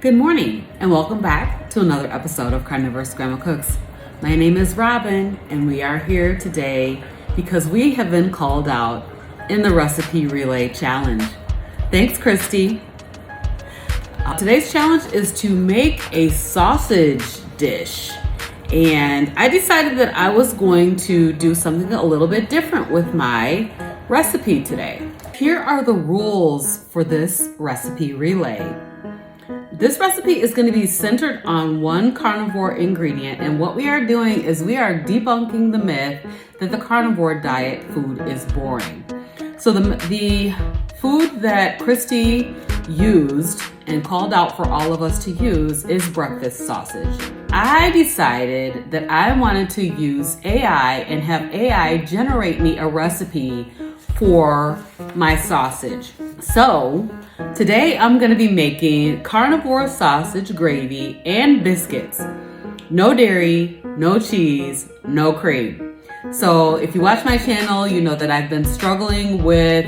Good morning and welcome back to another episode of CarnivorousGrama Cooks. My name is Robin and we are here today because we have been called out in the recipe relay challenge. Thanks, Cristie. Today's challenge is to make a sausage dish, and I decided that I was going to do something a little bit different with my recipe today. Here are the rules for this recipe relay. This recipe is going to be centered on one carnivore ingredient, and what we are doing is we are debunking the myth that the carnivore diet food is boring. So the food that Cristie used and called out for all of us to use is breakfast sausage. I decided that I wanted to use AI and have AI generate me a recipe for my sausage. So today I'm going to be making carnivore sausage gravy and biscuits. No dairy, no cheese, no cream. So if you watch my channel, you know that I've been struggling with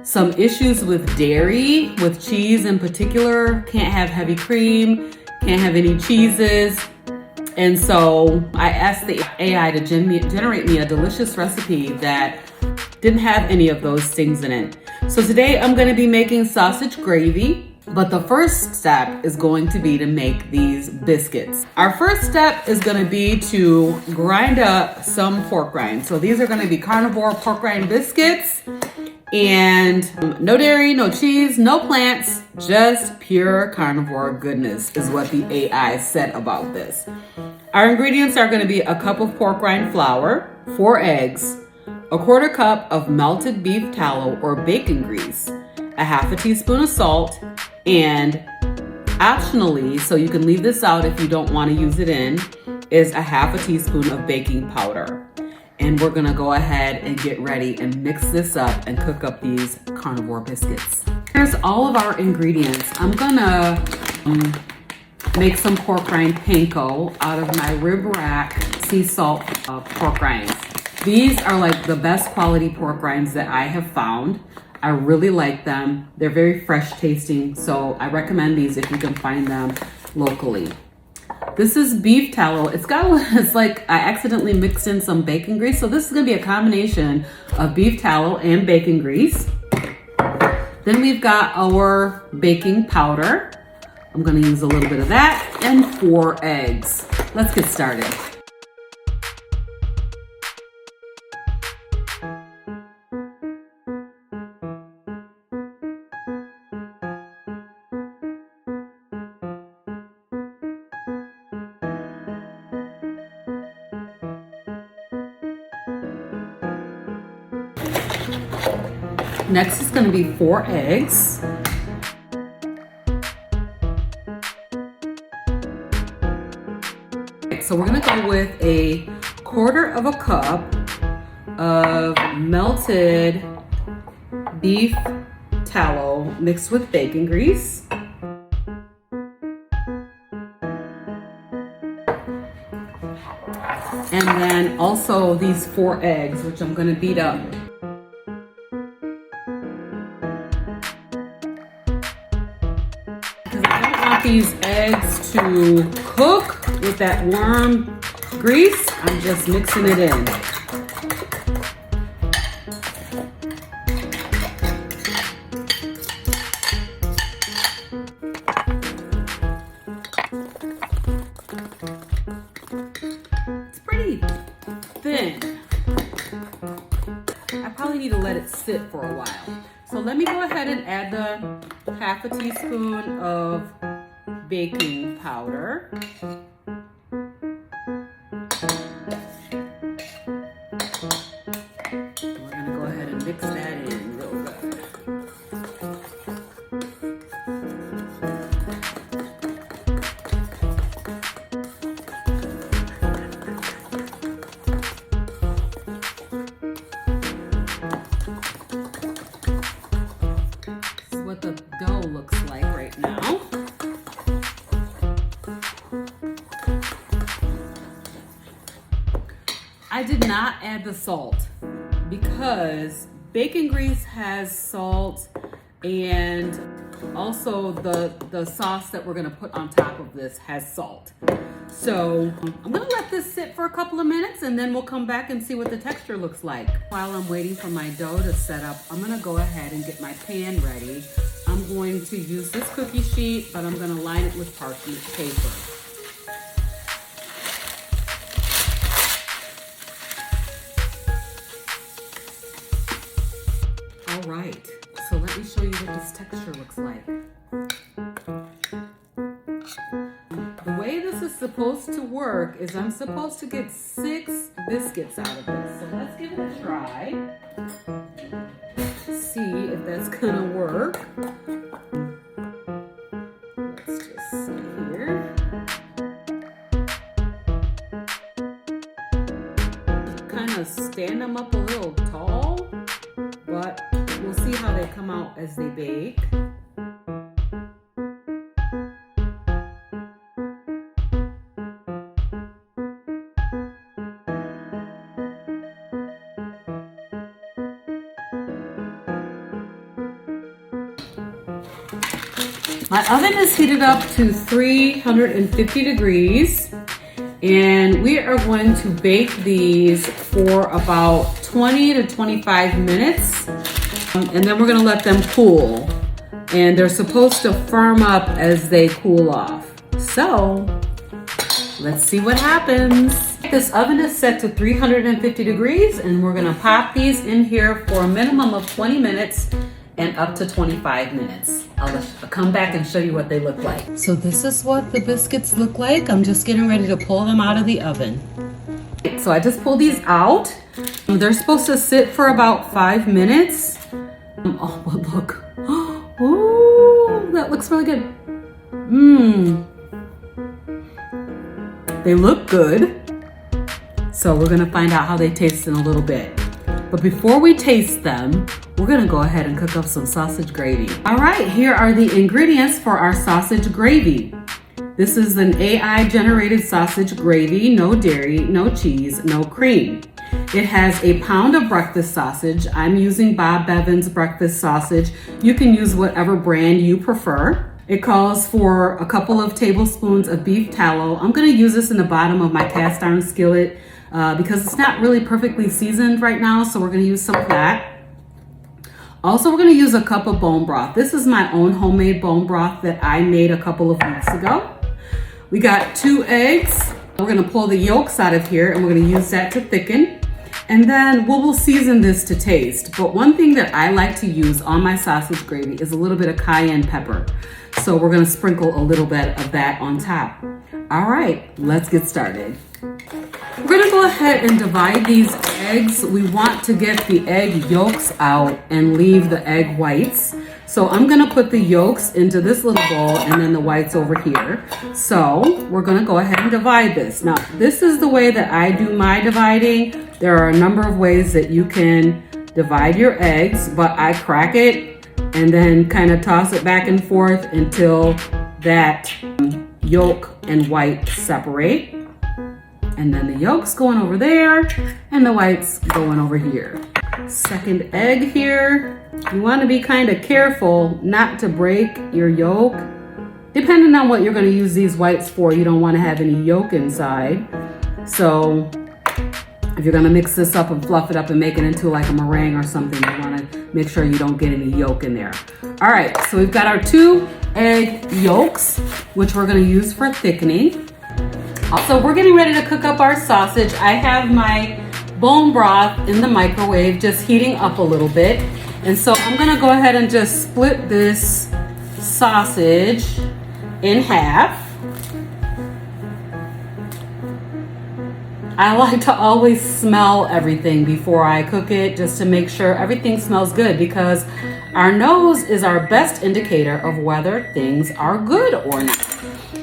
some issues with dairy, with cheese in particular. Can't have heavy cream, can't have any cheeses. And so I asked the AI to generate me a delicious recipe that didn't have any of those things in it. So today I'm going to be making sausage gravy, but the first step is going to be to make these biscuits. Our first step is going to be to grind up some pork rind. So these are going to be carnivore pork rind biscuits, and no dairy, no cheese, no plants, just pure carnivore goodness is what the AI said about this. Our ingredients are going to be a cup of pork rind flour, 4 eggs, a 1/4 cup of melted beef tallow or bacon grease, a 1/2 teaspoon of salt, and optionally, so you can leave this out if you don't want to use it in, is a 1/2 teaspoon of baking powder. And we're gonna go ahead and get ready and mix this up and cook up these carnivore biscuits. Here's all of our ingredients. I'm gonna make some pork rind panko out of my rib rack sea salt pork rinds. These are like the best quality pork rinds that I have found. I really like them. They're very fresh tasting, so I recommend these if you can find them locally. This is beef tallow. It's like I accidentally mixed in some bacon grease, so this is gonna be a combination of beef tallow and bacon grease. Then we've got our baking powder. I'm gonna use a little bit of that, and 4 eggs. Let's get started. Next is going to be 4 eggs. So we're going to go with a 1/4 cup of melted beef tallow mixed with bacon grease. And then also these 4 eggs, which I'm going to beat up. These eggs to cook with that warm grease. I'm just mixing it in. It's pretty thin. I probably need to let it sit for a while. So let me go ahead and add the 1/2 teaspoon of baking powder. We're going to go ahead and mix that in real good. This is what the dough looks like right now. I did not add the salt because bacon grease has salt and Also, the sauce that we're gonna put on top of this has salt. So I'm gonna let this sit for a couple of minutes and then we'll come back and see what the texture looks like. While I'm waiting for my dough to set up, I'm gonna go ahead and get my pan ready. I'm going to use this cookie sheet, but I'm gonna line it with parchment paper. All right, so let me show you what this texture looks like. The way this is supposed to work is I'm supposed to get 6 biscuits out of this. So let's give it a try. See if that's gonna work. Let's just see here. Kind of stand them up a little tall, but we'll see how they come out as they bake. My oven is heated up to 350 degrees, and we are going to bake these for about 20 to 25 minutes, and then we're going to let them cool. And they're supposed to firm up as they cool off. So let's see what happens. This oven is set to 350 degrees, and we're going to pop these in here for a minimum of 20 minutes and up to 25 minutes. I'll come back and show you what they look like. So this is what the biscuits look like. I'm just getting ready to pull them out of the oven. So I just pulled these out. They're supposed to sit for about 5 minutes. Oh, but look. Oh, that looks really good. They look good. So we're gonna find out how they taste in a little bit. But before we taste them, we're gonna go ahead and cook up some sausage gravy. All right, here are the ingredients for our sausage gravy. This is an AI generated sausage gravy, no dairy, no cheese, no cream. It has a pound of breakfast sausage. I'm using Bob Bevan's breakfast sausage. You can use whatever brand you prefer. It calls for a couple of tablespoons of beef tallow. I'm gonna use this in the bottom of my cast iron skillet because it's not really perfectly seasoned right now, so we're gonna use some of that. Also, we're gonna use a cup of bone broth. This is my own homemade bone broth that I made a couple of weeks ago. We got 2 eggs. We're gonna pull the yolks out of here and we're gonna use that to thicken. And then we'll season this to taste. But one thing that I like to use on my sausage gravy is a little bit of cayenne pepper. So we're gonna sprinkle a little bit of that on top. All right, let's get started. We're gonna go ahead and divide these eggs. We want to get the egg yolks out and leave the egg whites. So I'm gonna put the yolks into this little bowl and then the whites over here. So we're gonna go ahead and divide this. Now, this is the way that I do my dividing. There are a number of ways that you can divide your eggs, but I crack it and then kind of toss it back and forth until that yolk and white separate. And then the yolks going over there and the whites going over here. Second egg here. You want to be kind of careful not to break your yolk. Depending on what you're going to use these whites for, you don't want to have any yolk inside. So if you're going to mix this up and fluff it up and make it into like a meringue or something, you want to make sure you don't get any yolk in there. All right, so we've got our 2 egg yolks, which we're going to use for thickening. Also, we're getting ready to cook up our sausage. I have my bone broth in the microwave, just heating up a little bit. And so I'm gonna go ahead and just split this sausage in half. I like to always smell everything before I cook it, just to make sure everything smells good, because our nose is our best indicator of whether things are good or not.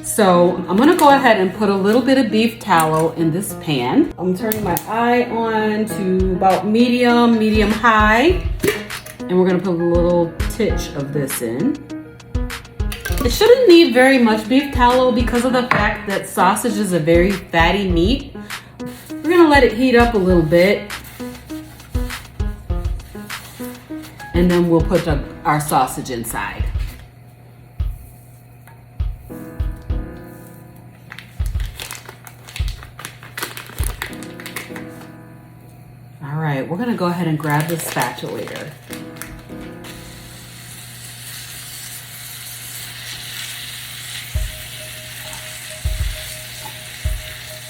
So I'm gonna go ahead and put a little bit of beef tallow in this pan. I'm turning my eye on to about medium high. And we're gonna put a little titch of this in. It shouldn't need very much beef tallow because of the fact that sausage is a very fatty meat. We're gonna let it heat up a little bit. And then we'll put our sausage inside. we're gonna go ahead and grab the spatulator.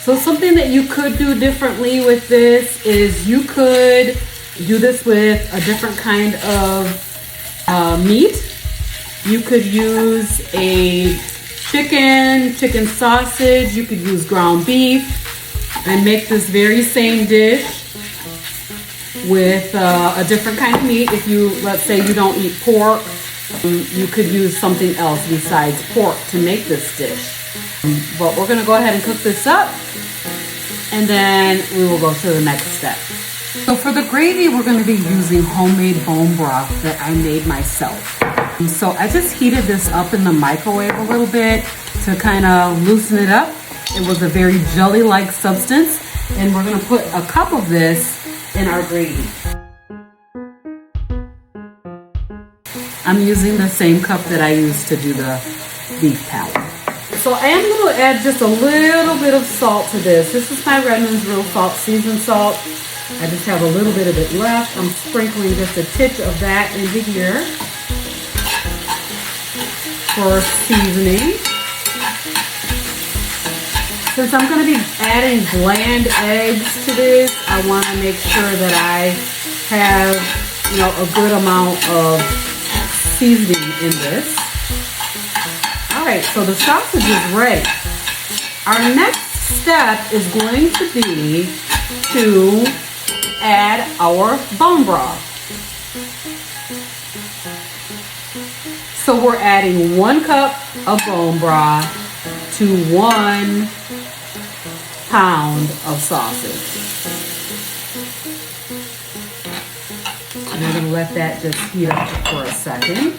So something that you could do differently with this is you could do this with a different kind of meat. You could use a chicken sausage, you could use ground beef and make this very same dish with a different kind of meat. If you, let's say you don't eat pork, you could use something else besides pork to make this dish. But we're gonna go ahead and cook this up and then we will go to the next step. So for the gravy, we're gonna be using homemade bone broth that I made myself. So I just heated this up in the microwave a little bit to kind of loosen it up. It was a very jelly-like substance, and we're gonna put a cup of this in our gravy. I'm using the same cup that I used to do the beef tallow. So I am going to add just a little bit of salt to this. This is my Redmond's Real Salt seasoned salt. I just have a little bit of it left. I'm sprinkling just a titch of that into here for seasoning. Since I'm going to be adding bland eggs to this, I want to make sure that I have, a good amount of seasoning in this. All right, so the sausage is ready. Our next step is going to be to add our bone broth. So we're adding 1 cup of bone broth to 1 pound of sausage. And I'm gonna let that just heat up for a second.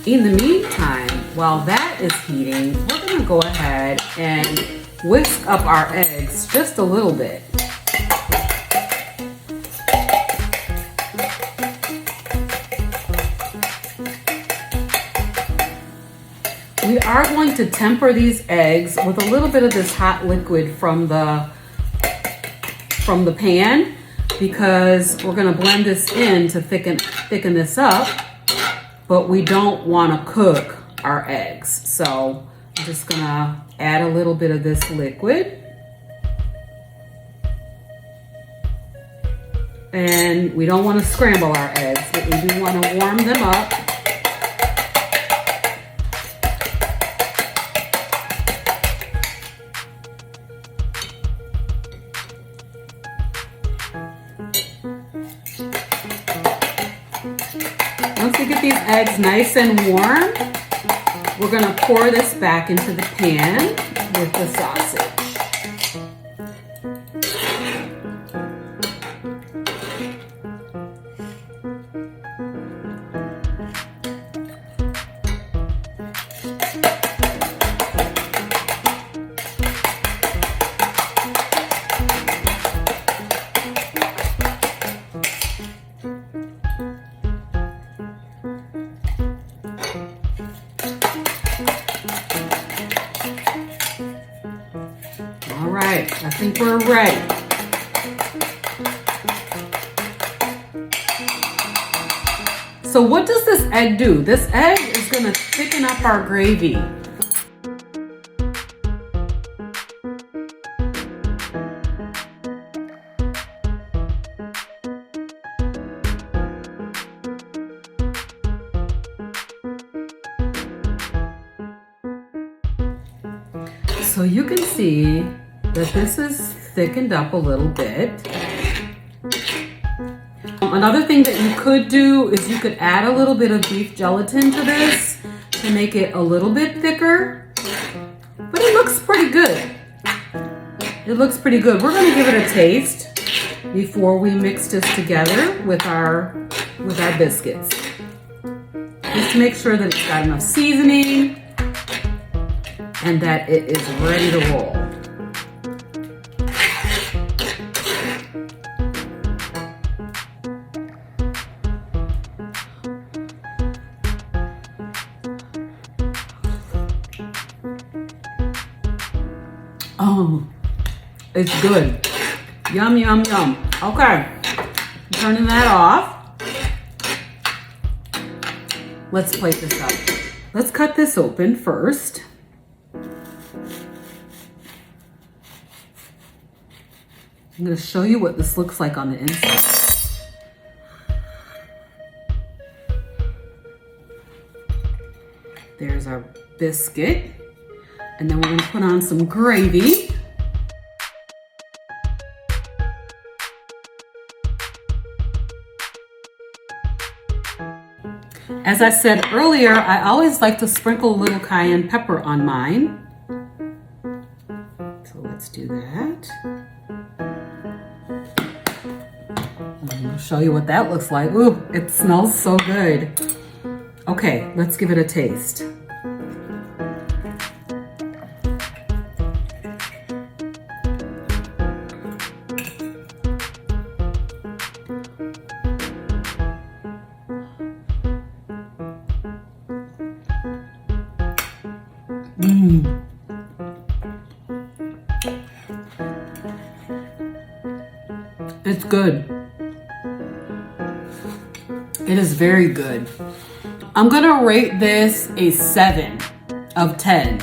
In the meantime, while that is heating, we're gonna go ahead and whisk up our eggs just a little bit. We are going to temper these eggs with a little bit of this hot liquid from the pan, because we're gonna blend this in to thicken this up, but we don't wanna cook our eggs. So I'm just gonna add a little bit of this liquid. And we don't wanna scramble our eggs, but we do wanna warm them up. Once we get these eggs nice and warm, we're going to pour this back into the pan with the sausage. All right, I think we're ready. So what does this egg do? This egg is going to thicken up our gravy. So you can see that this is thickened up a little bit. Another thing that you could do is you could add a little bit of beef gelatin to this to make it a little bit thicker, but it looks pretty good. It looks pretty good. We're going to give it a taste before we mix this together with our biscuits. Just to make sure that it's got enough seasoning and that it is ready to roll. Oh, it's good. Yum, yum, yum. Okay, turning that off. Let's plate this up. Let's cut this open first. I'm going to show you what this looks like on the inside. There's our biscuit. And then we're going to put on some gravy. As I said earlier, I always like to sprinkle a little cayenne pepper on mine. So let's do that. I'm going to show you what that looks like. Ooh, it smells so good. Okay, let's give it a taste. It's good. It is very good. I'm gonna rate this a 7 of 10.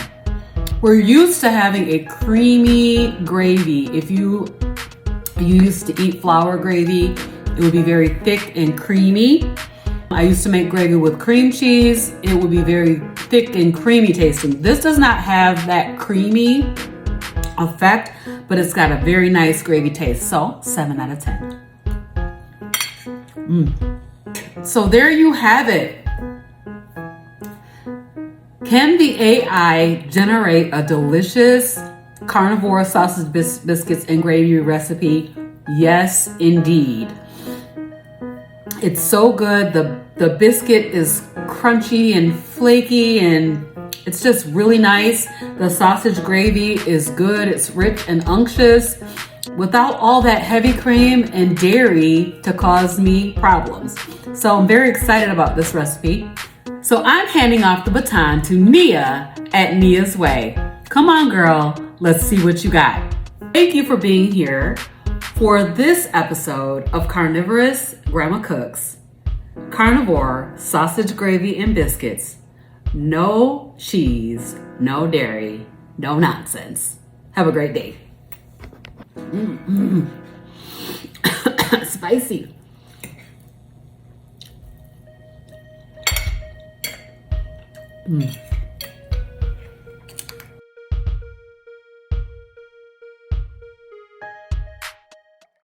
We're used to having a creamy gravy. If you used to eat flour gravy, it would be very thick and creamy. I used to make gravy with cream cheese. It would be very thick and creamy tasting. This does not have that creamy effect, but it's got a very nice gravy taste. So 7 out of 10. So there you have it. Can the AI generate a delicious carnivore sausage biscuits and gravy recipe? Yes, indeed. It's so good. The biscuit is crunchy and flaky, and it's just really nice. The sausage gravy is good. It's rich and unctuous without all that heavy cream and dairy to cause me problems. So I'm very excited about this recipe. So I'm handing off the baton to Nia at Nia's Way. Come on, girl. Let's see what you got. Thank you for being here for this episode of Carnivorous Grandma Cooks. Carnivore sausage gravy and biscuits. No cheese, no dairy, no nonsense. Have a great day. Spicy.